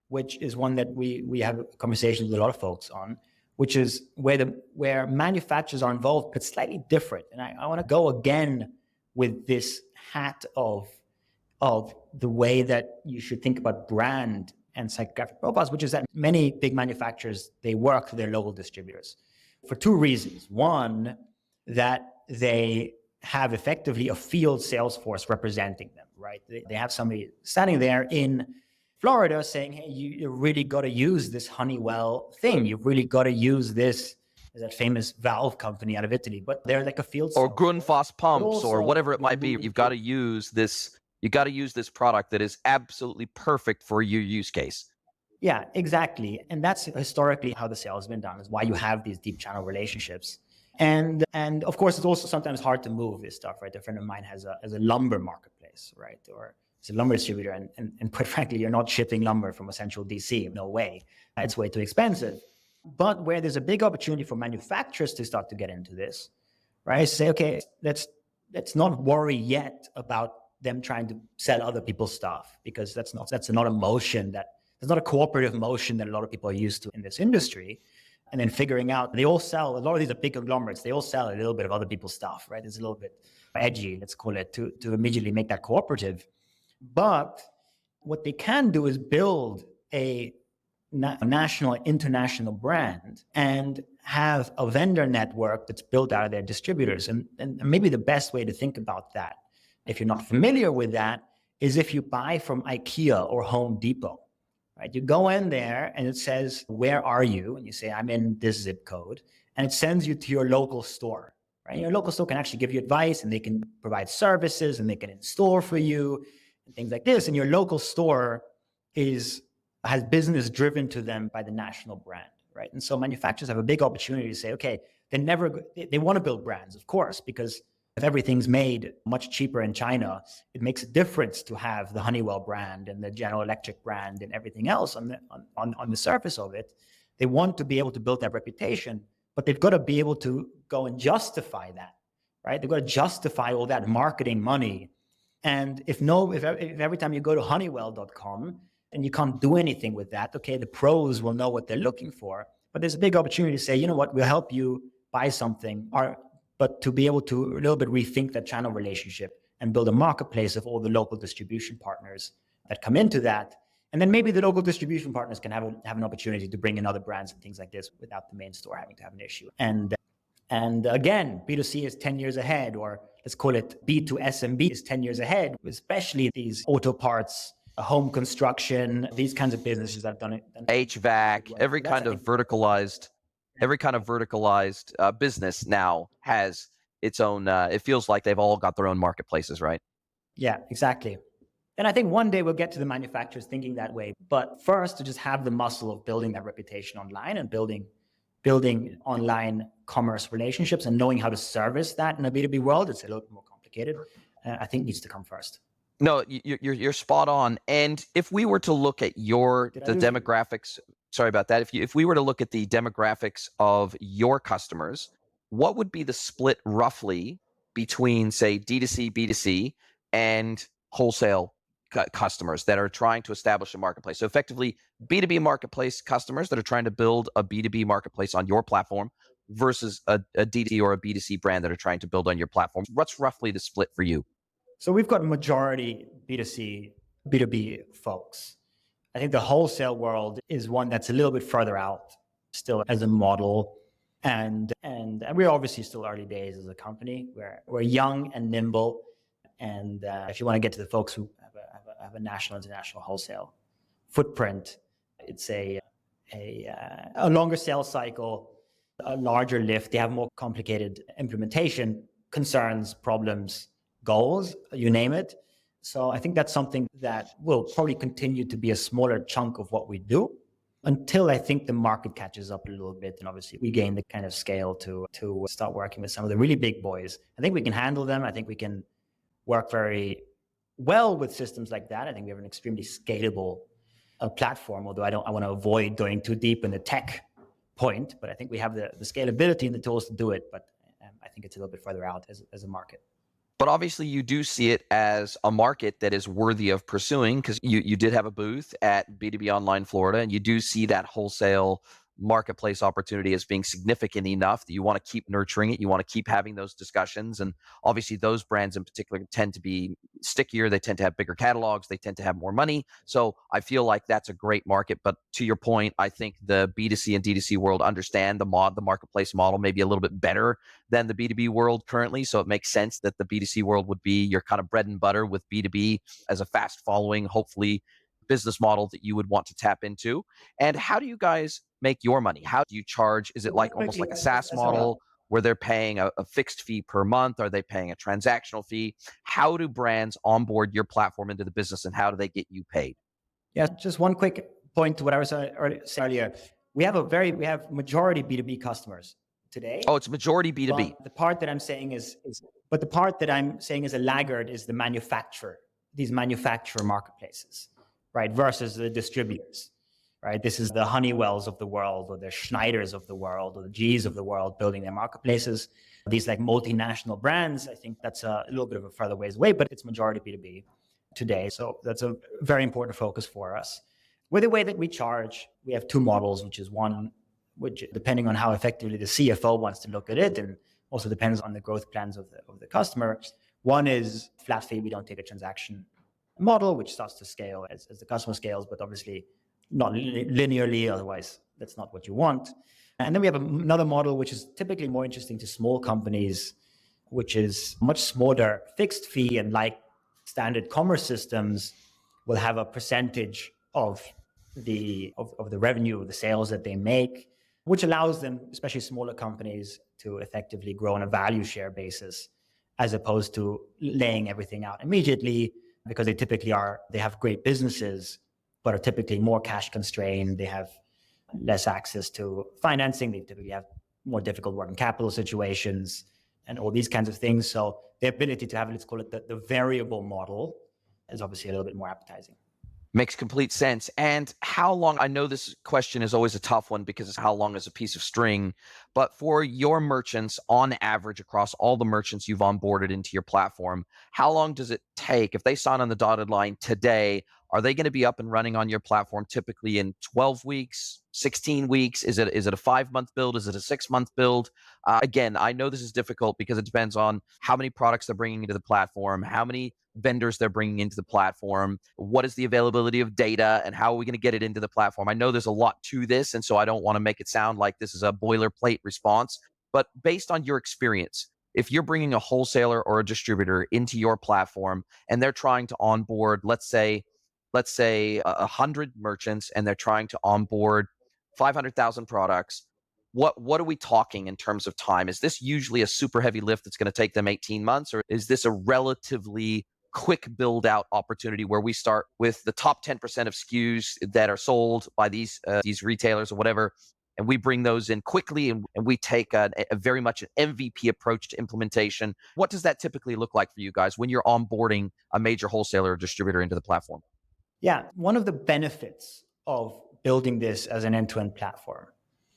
which is one that we have conversations with a lot of folks on, which is where manufacturers are involved, but slightly different. And I want to go again with this hat of the way that you should think about brand and psychographic profiles, which is that many big manufacturers, they work with their local distributors, for two reasons. One, that they have effectively a field sales force representing them, right? They have somebody standing there in Florida saying, hey, you really got to use this Honeywell thing. You've really got to use this, that famous valve company out of Italy. But they're like a field Or sales force. Grundfos pumps or Also, whatever it might be. You've got to use this. You got to use this product that is absolutely perfect for your use case. Yeah, exactly. And that's historically how the sales has been done, is why you have these deep channel relationships. And of course, it's also sometimes hard to move this stuff, right? A friend of mine has a lumber marketplace, right? Or it's a lumber distributor. And quite frankly, you're not shipping lumber from a central DC. No way. It's way too expensive. But where there's a big opportunity for manufacturers to start to get into this, right? Say, okay, let's not worry yet about them trying to sell other people's stuff, because that's not a motion that, there's not a cooperative motion that a lot of people are used to in this industry. And then figuring out, they all sell, a lot of these are big conglomerates, they all sell a little bit of other people's stuff, right? It's a little bit edgy, let's call it, to immediately make that cooperative. But what they can do is build a national, international brand and have a vendor network that's built out of their distributors. And maybe the best way to think about that, if you're not familiar with that, is if you buy from IKEA or Home Depot. Right? You go in there and it says, where are you? And you say, I'm in this zip code. And it sends you to your local store. Right? Your local store can actually give you advice, and they can provide services, and they can install for you and things like this. And your local store has business driven to them by the national brand. Right? And so manufacturers have a big opportunity to say, okay, they want to build brands, of course, because if everything's made much cheaper in China, it makes a difference to have the Honeywell brand and the General Electric brand and everything else on the surface of it. They want to be able to build that reputation, but they've got to be able to go and justify that, right? They've got to justify all that marketing money. And if every time you go to honeywell.com and you can't do anything with that, okay, the pros will know what they're looking for. But there's a big opportunity to say, you know what, we'll help you buy something, but to be able to a little bit rethink that channel relationship and build a marketplace of all the local distribution partners that come into that. And then maybe the local distribution partners can have an opportunity to bring in other brands and things like this without the main store having to have an issue. And again, B2C is 10 years ahead, or let's call it B2SMB is 10 years ahead, especially these auto parts, home construction, these kinds of businesses that have done it. HVAC, every kind of verticalized business now has its own, it feels like they've all got their own marketplaces, right? Yeah, exactly. And I think one day we'll get to the manufacturers thinking that way. But first, to just have the muscle of building that reputation online and building online commerce relationships and knowing how to service that in a B2B world, it's a little bit more complicated. I think needs to come first. No, you're spot on. And if we were to look at the demographics, sorry about that. If we were to look at the demographics of your customers, what would be the split roughly between, say, D2C, B2C, and wholesale customers that are trying to establish a marketplace? So effectively, B2B marketplace customers that are trying to build a B2B marketplace on your platform versus a D2C or a B2C brand that are trying to build on your platform. What's roughly the split for you? So we've got majority B2C, B2B folks. I think the wholesale world is one that's a little bit further out still as a model. And we're obviously still early days as a company. We're young and nimble. And if you want to get to the folks who have a national, international wholesale footprint, it's a longer sales cycle, a larger lift. They have more complicated implementation concerns, problems, goals, you name it. So I think that's something that will probably continue to be a smaller chunk of what we do until I think the market catches up a little bit. And obviously we gain the kind of scale to start working with some of the really big boys. I think we can handle them. I think we can work very well with systems like that. I think we have an extremely scalable platform, although I want to avoid going too deep in the tech point, but I think we have the scalability and the tools to do it. But I think it's a little bit further out as a market. But obviously you do see it as a market that is worthy of pursuing, because you did have a booth at B2B Online Florida, and you do see that wholesale marketplace opportunity as being significant enough that you want to keep nurturing it. You want to keep having those discussions. And obviously, those brands in particular tend to be stickier. They tend to have bigger catalogs. They tend to have more money. So I feel like that's a great market. But to your point, I think the B2C and D2C world understand the marketplace model maybe a little bit better than the B2B world currently. So it makes sense that the B2C world would be your kind of bread and butter, with B2B as a fast following, hopefully, business model that you would want to tap into. And how do you guys make your money? How do you charge? Is it like almost like a SaaS model where they're paying a fixed fee per month? Are they paying a transactional fee? How do brands onboard your platform into the business, and how do they get you paid? Yeah, just one quick point to what I was saying earlier. We have majority B2B customers today. Oh, it's majority B2B. But the part that I'm saying is a laggard is the manufacturer, these manufacturer marketplaces, right? Versus the distributors, right? This is the Honeywells of the world, or the Schneiders of the world, or the G's of the world building their marketplaces. These like multinational brands, I think that's a little bit of a further ways away, but it's majority B2B today. So that's a very important focus for us. With the way that we charge, we have two models, which is one, which depending on how effectively the CFO wants to look at it, and also depends on the growth plans of the customer. One is flat fee. We don't take a transaction model, which starts to scale as the customer scales, but obviously not linearly, otherwise that's not what you want. And then we have another model, which is typically more interesting to small companies, which is much smaller fixed fee, and like standard commerce systems will have a percentage of the revenue, of the sales that they make, which allows them, especially smaller companies, to effectively grow on a value share basis, as opposed to laying everything out immediately, because they have great businesses, but are typically more cash constrained. They have less access to financing. They typically have more difficult working capital situations and all these kinds of things. So the ability to have, let's call it the variable model, is obviously a little bit more appetizing. Makes complete sense. And how long, I know this question is always a tough one because it's how long is a piece of string, but for your merchants, on average, across all the merchants you've onboarded into your platform, how long does it take if they sign on the dotted line today? Are they going to be up and running on your platform typically in 12 weeks, 16 weeks? Is it a 5-month build? Is it a 6-month build? Again, I know this is difficult because it depends on how many products they're bringing into the platform, how many vendors they're bringing into the platform, what is the availability of data, and how are we going to get it into the platform? I know there's a lot to this, and so I don't want to make it sound like this is a boilerplate response, but based on your experience, if you're bringing a wholesaler or a distributor into your platform and they're trying to onboard, let's say 100 merchants, and they're trying to onboard 500,000 products, what are we talking in terms of time? Is this usually a super heavy lift that's going to take them 18 months, or is this a relatively quick build out opportunity where we start with the top 10% of SKUs that are sold by these retailers or whatever, and we bring those in quickly, and we take a very much an MVP approach to implementation? What does that typically look like for you guys when you're onboarding a major wholesaler or distributor into the platform? Yeah, one of the benefits of building this as an end-to-end platform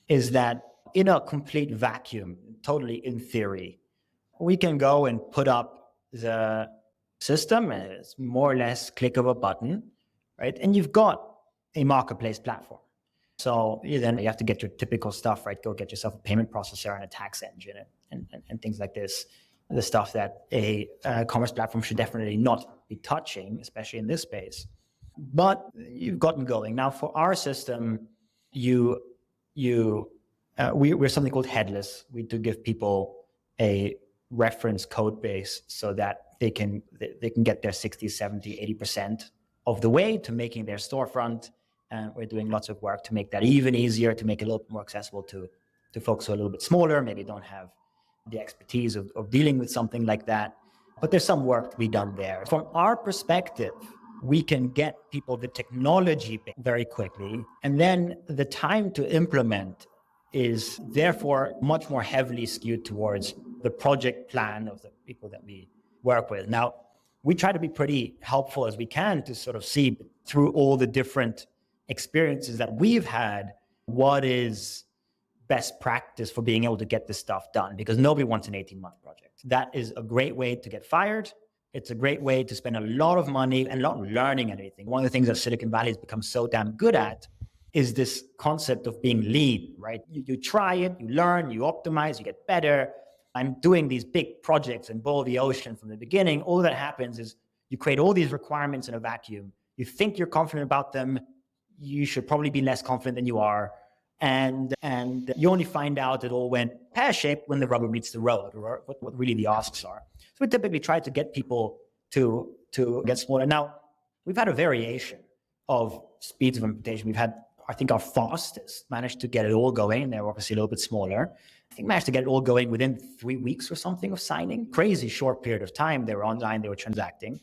is that in a complete vacuum, totally in theory, we can go and put up the system, and it's more or less click of a button, right? And you've got a marketplace platform. So then you have to get your typical stuff, right? Go get yourself a payment processor and a tax engine and things like this. The stuff that a commerce platform should definitely not be touching, especially in this space. But you've gotten going. Now for our system, we're something called headless. We do give people a reference code base so that they can get their 60, 70, 80% of the way to making their storefront. And we're doing lots of work to make that even easier, to make it a little bit more accessible to folks who are a little bit smaller, maybe don't have the expertise of dealing with something like that. But there's some work to be done there. From our perspective, we can get people the technology very quickly, and then the time to implement is therefore much more heavily skewed towards the project plan of the people that we work with. Now, we try to be pretty helpful as we can to sort of see through all the different experiences that we've had what is best practice for being able to get this stuff done, because nobody wants an 18-month project. That is a great way to get fired. It's a great way to spend a lot of money and not learning anything. One of the things that Silicon Valley has become so damn good at is this concept of being lean, right? You try it, you learn, you optimize, you get better. I'm doing these big projects and boil the ocean from the beginning. All that happens is you create all these requirements in a vacuum. You think you're confident about them. You should probably be less confident than you are. And you only find out it all went pear-shaped when the rubber meets the road, or what really the asks are. So we typically try to get people to get smaller. Now, we've had a variation of speeds of implementation. We've had, I think, our fastest managed to get it all going. They're obviously a little bit smaller. I think managed to get it all going within 3 weeks or something of signing. Crazy short period of time. They were online, they were transacting,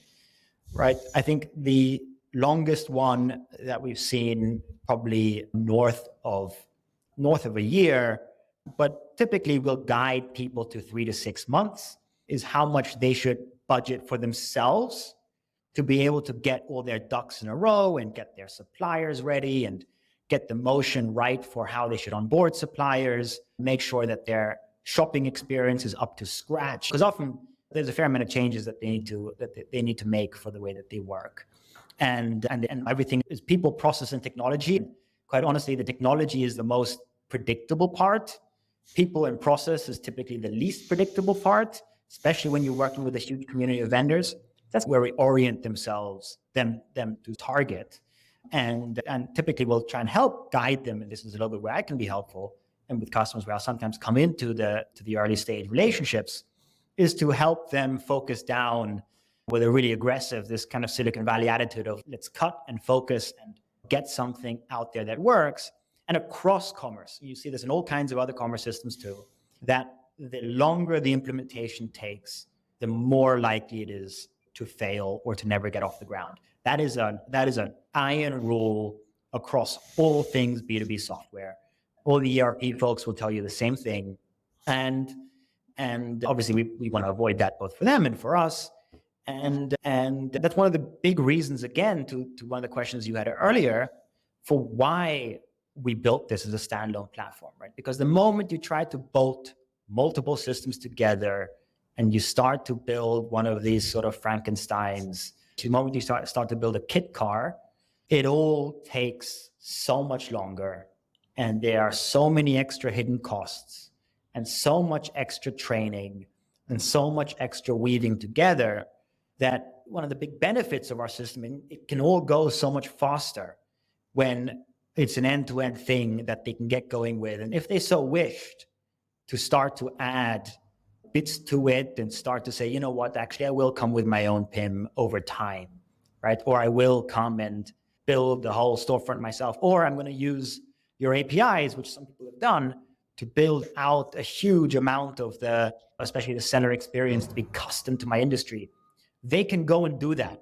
right? I think the longest one that we've seen probably north of a year, but typically will guide people to 3 to 6 months, is how much they should budget for themselves to be able to get all their ducks in a row and get their suppliers ready and get the motion right for how they should onboard suppliers, make sure that their shopping experience is up to scratch. Because often there's a fair amount of changes that they need to make for the way that they work. And everything is people, process, and technology. Quite honestly, the technology is the most predictable part. People and process is typically the least predictable part, especially when you're working with a huge community of vendors. That's where we orient them to target. And typically we'll try and help guide them. And this is a little bit where I can be helpful. And with customers where I'll sometimes come into the early stage relationships, is to help them focus down with a really aggressive, this kind of Silicon Valley attitude of let's cut and focus and get something out there that works. And across commerce, you see this in all kinds of other commerce systems too, that the longer the implementation takes, the more likely it is to fail or to never get off the ground. That is an iron rule across all things B2B software. All the ERP folks will tell you the same thing. And obviously we want to avoid that both for them and for us. And that's one of the big reasons, again, to one of the questions you had earlier, for why we built this as a standalone platform, right? Because the moment you try to bolt multiple systems together and you start to build one of these sort of Frankensteins, the moment you start to build a kit car, it all takes so much longer. And there are so many extra hidden costs and so much extra training and so much extra weaving together that one of the big benefits of our system, and it can all go so much faster when it's an end-to-end thing that they can get going with. And if they so wished to start to add bits to it and start to say, you know what, actually I will come with my own PIM over time, right? Or I will come and build the whole storefront myself, or I'm going to use your APIs, which some people have done, to build out a huge amount of especially the seller experience to be custom to my industry. They can go and do that,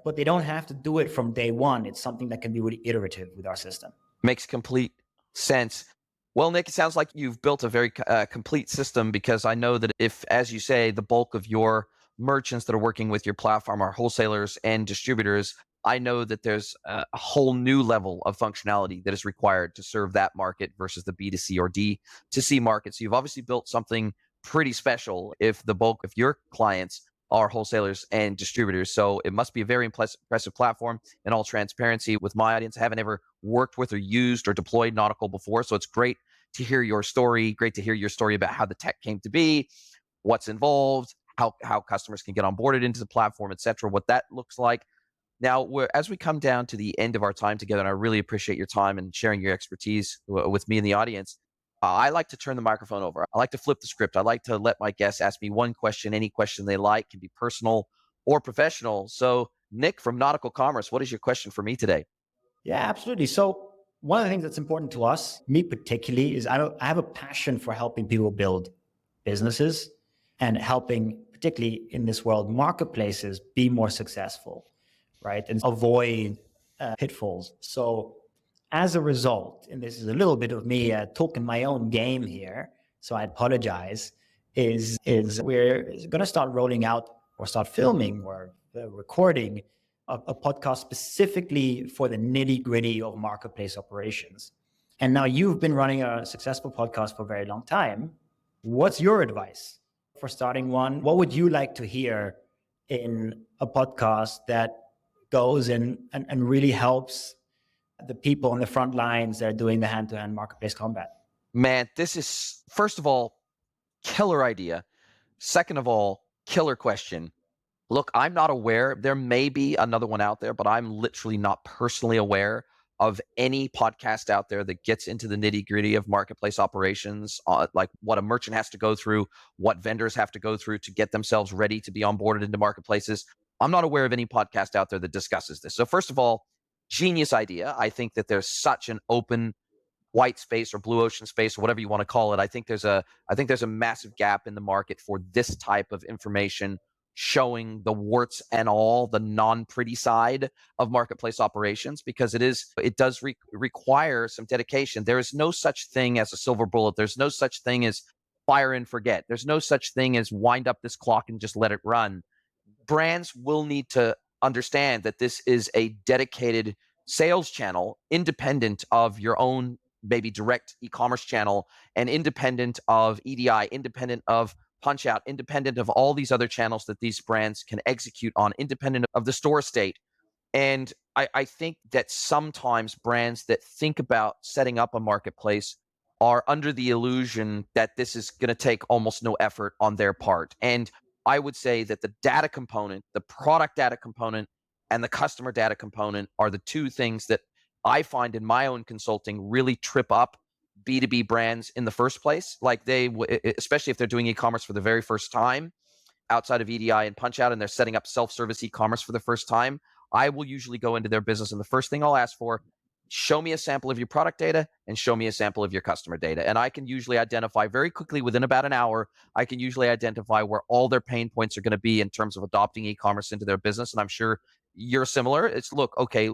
but they don't have to do it from day one. It's something that can be really iterative with our system. Makes complete sense. Well, Nick, it sounds like you've built a very complete system, because I know that if, as you say, the bulk of your merchants that are working with your platform are wholesalers and distributors, I know that there's a whole new level of functionality that is required to serve that market versus the B2C or D2C market. So you've obviously built something pretty special if the bulk of your clients are wholesalers and distributors. So it must be a very impressive platform. In all transparency, with my audience, I haven't ever worked with or used or deployed Nautical before. So it's great to hear your story. Great to hear your story about how the tech came to be, what's involved, how customers can get onboarded into the platform, et cetera, what that looks like. Now, as we come down to the end of our time together, and I really appreciate your time and sharing your expertise with me and the audience, I like to turn the microphone over. I like to flip the script. I like to let my guests ask me one question, any question they like, can be personal or professional. So, Nick from Nautical Commerce, what is your question for me today? Yeah, absolutely. So one of the things that's important to us, me particularly, is I have a passion for helping people build businesses and helping, particularly in this world, marketplaces be more successful, right? And avoid pitfalls. So as a result, and this is a little bit of me talking my own game here, so I apologize, is we're going to start rolling out or start filming or recording a podcast specifically for the nitty-gritty of marketplace operations. And now you've been running a successful podcast for a very long time. What's your advice for starting one? What would you like to hear in a podcast that goes and really helps the people on the front lines that are doing the hand-to-hand marketplace combat? Man, this is, first of all, killer idea. Second of all, killer question. Look, I'm not aware. There may be another one out there, but I'm literally not personally aware of any podcast out there that gets into the nitty-gritty of marketplace operations, like what a merchant has to go through, what vendors have to go through to get themselves ready to be onboarded into marketplaces. I'm not aware of any podcast out there that discusses this. So first of all, genius idea. I think that there's such an open white space or blue ocean space or whatever you want to call it. I think there's a massive gap in the market for this type of information, showing the warts and all, the non-pretty side of marketplace operations, because it does require some dedication. There is no such thing as a silver bullet. There's no such thing as fire and forget. There's no such thing as wind up this clock and just let it run. Brands will need to understand that this is a dedicated sales channel, independent of your own maybe direct e-commerce channel, and independent of EDI, independent of punch out, independent of all these other channels that these brands can execute on, independent of the store state. And I think that sometimes brands that think about setting up a marketplace are under the illusion that this is going to take almost no effort on their part. And I would say that the data component, the product data component, and the customer data component are the two things that I find in my own consulting really trip up B2B brands in the first place. Like especially if they're doing e-commerce for the very first time, outside of EDI and punch out, and they're setting up self-service e-commerce for the first time, I will usually go into their business, and the first thing I'll ask for, show me a sample of your product data and show me a sample of your customer data. And I can usually identify very quickly, within about an hour, I can usually identify where all their pain points are going to be in terms of adopting e-commerce into their business. And I'm sure you're similar. It's, look, okay,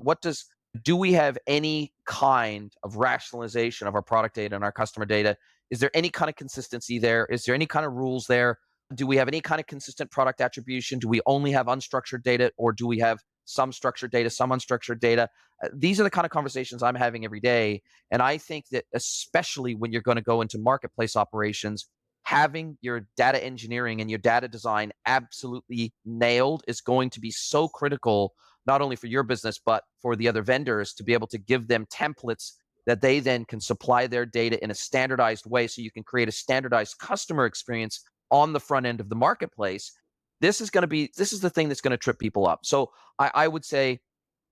do we have any kind of rationalization of our product data and our customer data? Is there any kind of consistency there? Is there any kind of rules there? Do we have any kind of consistent product attribution? Do we only have unstructured data, or do we have some structured data, some unstructured data? These are the kind of conversations I'm having every day. And I think that especially when you're going to go into marketplace operations, having your data engineering and your data design absolutely nailed is going to be so critical, not only for your business, but for the other vendors, to be able to give them templates that they then can supply their data in a standardized way, so you can create a standardized customer experience on the front end of the marketplace. This is the thing that's going to trip people up. So I would say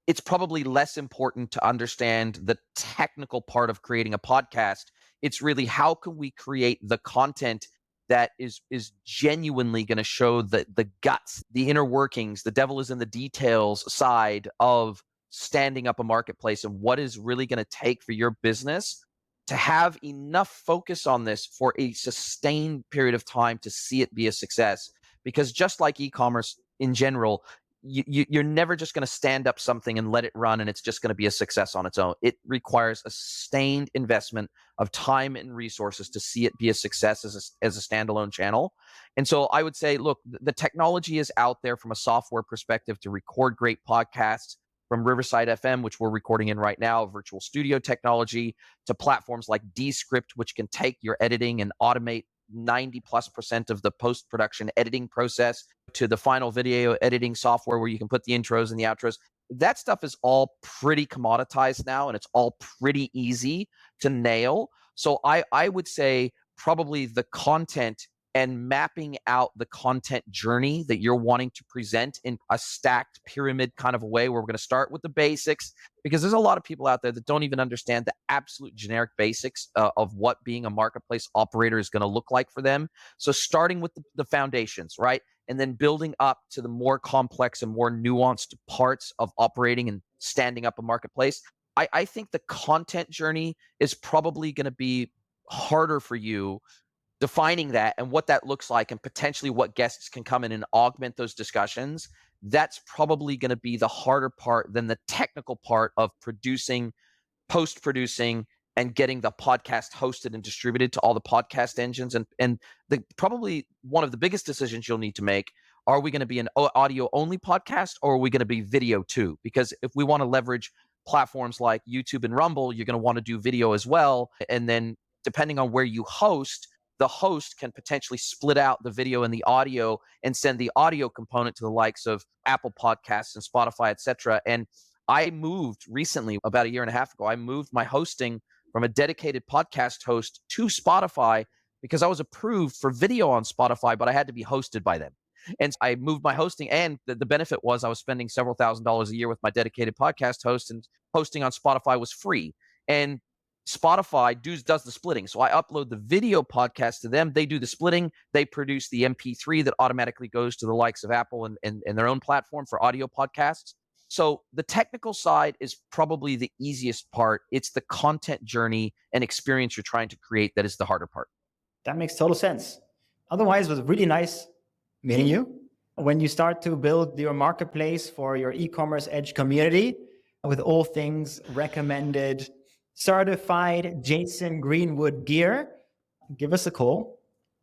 it's probably less important to understand the technical part of creating a podcast. It's really, how can we create the content that is genuinely going to show the guts, the inner workings, the devil is in the details side of standing up a marketplace, and what is really going to take for your business to have enough focus on this for a sustained period of time to see it be a success. Because just like e-commerce in general, you're never just going to stand up something and let it run and it's just going to be a success on its own. It requires a sustained investment of time and resources to see it be a success as a standalone channel. And so I would say, look, the technology is out there from a software perspective to record great podcasts, from Riverside FM, which we're recording in right now, virtual studio technology, to platforms like Descript, which can take your editing and automate 90+% of the post-production editing process, to the final video editing software where you can put the intros and the outros. That stuff is all pretty commoditized now, and it's all pretty easy to nail. So I would say probably the content and mapping out the content journey that you're wanting to present in a stacked pyramid kind of a way, where we're going to start with the basics, because there's a lot of people out there that don't even understand the absolute generic basics of what being a marketplace operator is going to look like for them. So starting with the foundations, right? And then building up to the more complex and more nuanced parts of operating and standing up a marketplace. I think the content journey is probably going to be harder for you, defining that and what that looks like, and potentially what guests can come in and augment those discussions. That's probably going to be the harder part than the technical part of post-producing, and getting the podcast hosted and distributed to all the podcast engines. And probably one of the biggest decisions you'll need to make: are we going to be an audio only podcast, or are we going to be video too? Because if we want to leverage platforms like YouTube and Rumble, you're going to want to do video as well. And then depending on where you host, the host can potentially split out the video and the audio and send the audio component to the likes of Apple Podcasts and Spotify, etc. And I moved recently, about a year and a half ago, I moved my hosting from a dedicated podcast host to Spotify because I was approved for video on Spotify, but I had to be hosted by them. And I moved my hosting, and the benefit was I was spending several $1,000s a year with my dedicated podcast host, and hosting on Spotify was free. And Spotify does the splitting. So I upload the video podcast to them. They do the splitting. They produce the MP3 that automatically goes to the likes of Apple and their own platform for audio podcasts. So the technical side is probably the easiest part. It's the content journey and experience you're trying to create that is the harder part. That makes total sense. Otherwise, it was really nice meeting you. When you start to build your marketplace for your e-commerce edge community with all things recommended, certified Jason Greenwood gear, give us a call.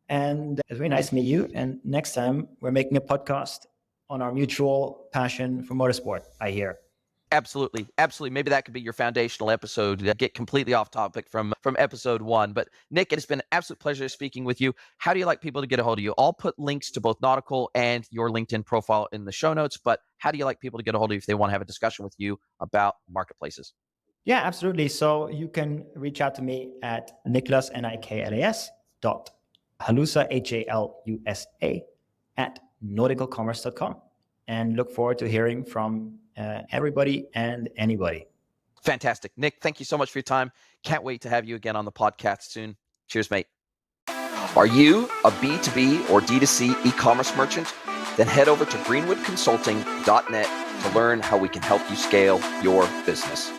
And it's very nice to meet you. And next time we're making a podcast on our mutual passion for motorsport, I hear. Absolutely. Absolutely. Maybe that could be your foundational episode. Get completely off topic from episode 1. But Nick, it has been an absolute pleasure speaking with you. How do you like people to get a hold of you? I'll put links to both Nautical and your LinkedIn profile in the show notes. But how do you like people to get a hold of you if they want to have a discussion with you about marketplaces? Yeah, absolutely. So you can reach out to me at Niklas, Niklas, HALUSA, HALUSA, at nauticalcommerce.com. And look forward to hearing from everybody and anybody. Fantastic. Nick, thank you so much for your time. Can't wait to have you again on the podcast soon. Cheers, mate. Are you a B2B or D2C e-commerce merchant? Then head over to greenwoodconsulting.net to learn how we can help you scale your business.